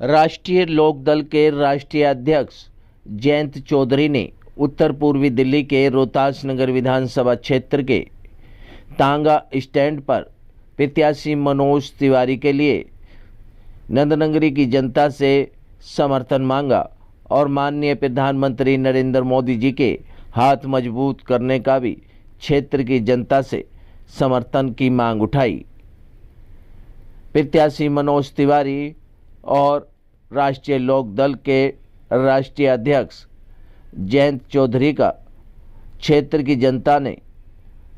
राष्ट्रीय लोकदल के राष्ट्रीय अध्यक्ष जयंत चौधरी ने उत्तर पूर्वी दिल्ली के रोहतास नगर विधानसभा क्षेत्र के तांगा स्टैंड पर प्रत्याशी मनोज तिवारी के लिए नंदनगरी की जनता से समर्थन मांगा और माननीय प्रधानमंत्री नरेंद्र मोदी जी के हाथ मजबूत करने का भी क्षेत्र की जनता से समर्थन की मांग उठाई। प्रत्याशी मनोज तिवारी और राष्ट्रीय लोकदल के राष्ट्रीय अध्यक्ष जयंत चौधरी का क्षेत्र की जनता ने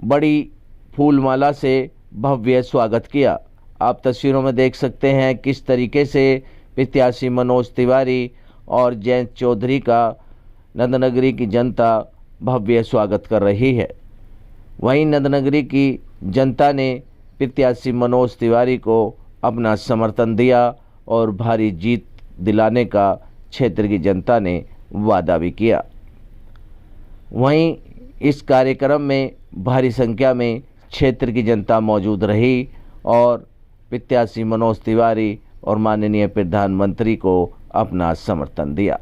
बड़ी फूलमाला से भव्य स्वागत किया। आप तस्वीरों में देख सकते हैं किस तरीके से प्रत्याशी मनोज तिवारी और जयंत चौधरी का नंदनगरी की जनता भव्य स्वागत कर रही है। वहीं नंदनगरी की जनता ने प्रत्याशी मनोज तिवारी को अपना समर्थन दिया और भारी जीत दिलाने का क्षेत्र की जनता ने वादा भी किया। वहीं इस कार्यक्रम में भारी संख्या में क्षेत्र की जनता मौजूद रही और प्रत्याशी मनोज तिवारी और माननीय प्रधानमंत्री को अपना समर्थन दिया।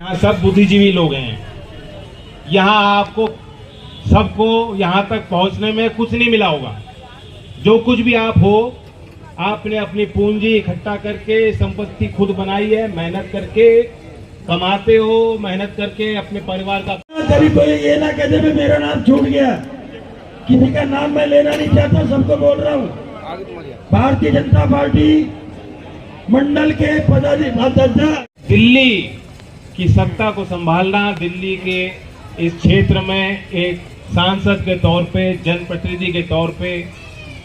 यहाँ सब बुद्धिजीवी लोग हैं। यहाँ आपको सबको यहाँ तक पहुँचने में कुछ नहीं मिला होगा। जो कुछ भी आप हो, आपने अपनी पूंजी इकट्ठा करके संपत्ति खुद बनाई है, मेहनत करके कमाते हो, मेहनत करके अपने परिवार का। कभी कोई ये ना कहते मैं मेरा नाम छूट गया, किसी का नाम मैं लेना नहीं चाहता, सबको बोल रहा हूँ। भारतीय जनता पार्टी मंडल के पदाधिकारी दिल्ली की सत्ता को संभालना, दिल्ली के इस क्षेत्र में एक सांसद के तौर पे, जनप्रतिनिधि के तौर पे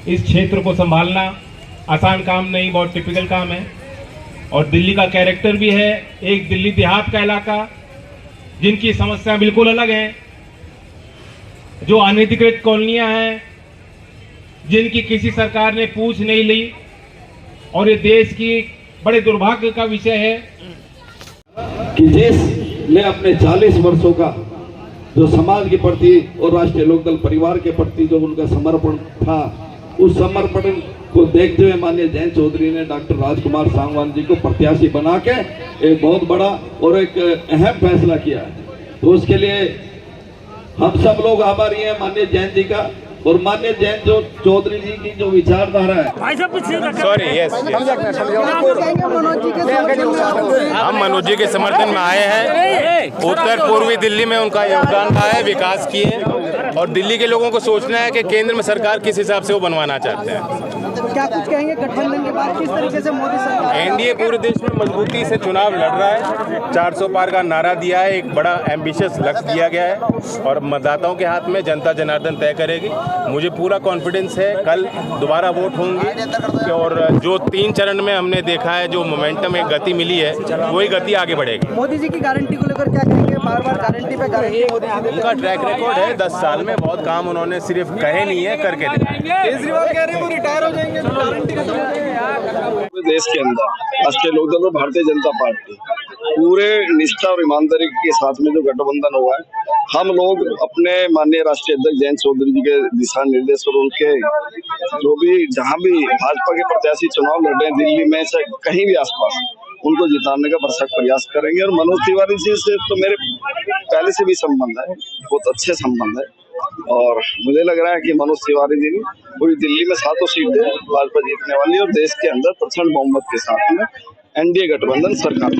इस क्षेत्र को संभालना आसान काम नहीं, बहुत टिपिकल काम है। और दिल्ली का कैरेक्टर भी है, एक दिल्ली देहात का इलाका जिनकी समस्या बिल्कुल अलग हैं, जो अनधिकृत कॉलोनियां हैं, जिनकी किसी सरकार ने पूछ नहीं ली, और ये देश की बड़े दुर्भाग्य का विषय है कि देश ने अपने 40 वर्षों का जो समाज के प्रति और राष्ट्रीय लोकदल परिवार के प्रति जो उनका समर्पण था, उस समर्पण को देखते हुए माननीय जयंत चौधरी ने डॉक्टर राजकुमार सांगवान जी को प्रत्याशी बना के एक बहुत बड़ा और एक अहम फैसला किया है। तो उसके लिए हम सब लोग आभारी हैं माननीय जयंत जी का और माननीय जयंत चौधरी जी की जो विचारधारा है। सॉरी, यस, हम मनोज जी के समर्थन में आए हैं। उत्तर पूर्वी दिल्ली में उनका योगदान रहा है, विकास किए, और दिल्ली के लोगों को सोचना है कि केंद्र में सरकार किस हिसाब से वो बनवाना चाहते हैं। क्या कुछ कहेंगे गठबंधन के बाद किस तरीके से मोदी सरकार? एनडीए पूरे देश में मजबूती से चुनाव लड़ रहा है, 400 पार का नारा दिया है, एक बड़ा एम्बिशियस लक्ष्य दिया गया है और मतदाताओं के हाथ में जनता जनार्दन तय करेगी। मुझे पूरा कॉन्फिडेंस है कल दोबारा वोट होंगी और जो 3 चरण में हमने देखा है, जो मोमेंटम एक गति मिली है, वही गति आगे बढ़ेगी। मोदी जी की गारंटी को लेकर क्या कहेंगे? बार बार गारंटी पे गारंटी। उनका ट्रैक रिकॉर्ड है, 10 साल में बहुत काम उन्होंने सिर्फ कहे नहीं है, करके दिखाए। केजरीवाल कह रहे हैं वो रिटायर हो जाएंगे, तो गारंटी देश के अंदर राष्ट्रीय लोकदल और भारतीय जनता पार्टी पूरे निष्ठा और ईमानदारी के साथ में जो गठबंधन हुआ है, हम लोग अपने माननीय राष्ट्रीय अध्यक्ष जयंत चौधरी जी के दिशा निर्देश और उनके जो भी जहां भी भाजपा के प्रत्याशी चुनाव लड़ रहे हैं दिल्ली में से कहीं भी आसपास, उनको जिताने का भरसक प्रयास करेंगे। और मनोज तिवारी जी से तो मेरे पहले से भी संबंध है, बहुत अच्छे संबंध है, और मुझे लग रहा है कि मनोज तिवारी जी पूरी दिल्ली में 7 सीटें भाजपा जीतने वाली और देश के अंदर प्रचंड बहुमत के साथ में एनडीए गठबंधन सरकार।